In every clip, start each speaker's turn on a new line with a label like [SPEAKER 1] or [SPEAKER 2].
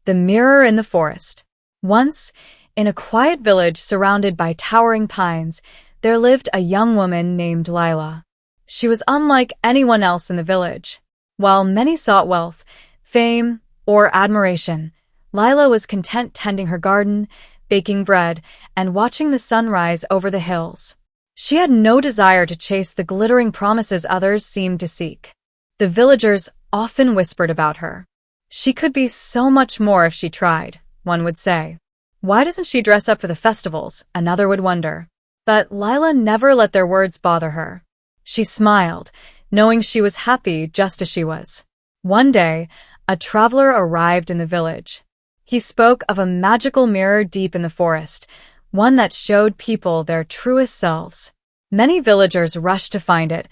[SPEAKER 1] The mirror in the forest. Once, in a quiet village surrounded by towering pines, there lived a young woman named Lila. She was unlike anyone else in the village. While many sought wealth, fame, or admiration, Lila was content tending her garden, baking bread, and watching the sun rise over the hills. She had no desire to chase the glittering promises others seemed to seek. The villagers often whispered about her. She could be so much more if she tried, one would say. Why doesn't she dress up for the festivals? Another would wonder. But Lila never let their words bother her. She smiled, knowing she was happy just as she was. One day, a traveler arrived in the village. He spoke of a magical mirror deep in the forest, one that showed people their truest selves. Many villagers rushed to find it,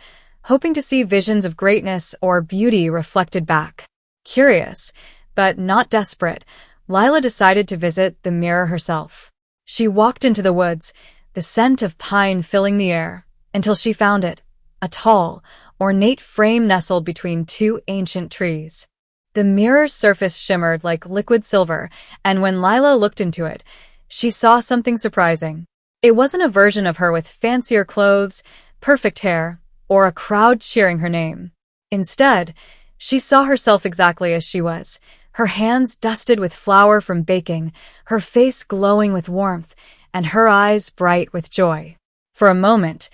[SPEAKER 1] hoping to see visions of greatness or beauty reflected back. Curious, but not desperate, Lila decided to visit the mirror herself. She walked into the woods, the scent of pine filling the air, until she found it, a tall, ornate frame nestled between two ancient trees. The mirror's surface shimmered like liquid silver, and when Lila looked into it, she saw something surprising. It wasn't a version of her with fancier clothes, perfect hair, or a crowd cheering her name. Instead, she saw herself exactly as she was, her hands dusted with flour from baking, her face glowing with warmth, and her eyes bright with joy. For a moment,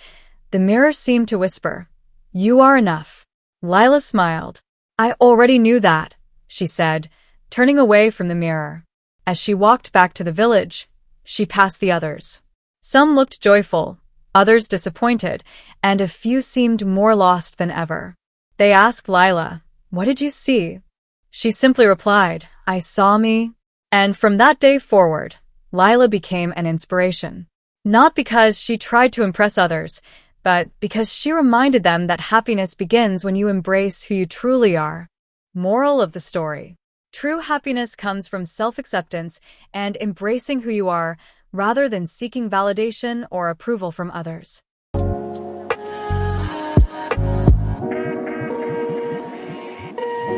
[SPEAKER 1] the mirror seemed to whisper, "You are enough." Lila smiled. "I already knew that," she said, turning away from the mirror. As she walked back to the village, she passed the others. Some looked joyful, others disappointed, and a few seemed more lost than ever. They asked Lila, "What did you see?" She simply replied, "I saw me." And from that day forward, Lila became an inspiration. Not because she tried to impress others, but because she reminded them that happiness begins when you embrace who you truly are. Moral of the story. True happiness comes from self-acceptance and embracing who you are rather than seeking validation or approval from others.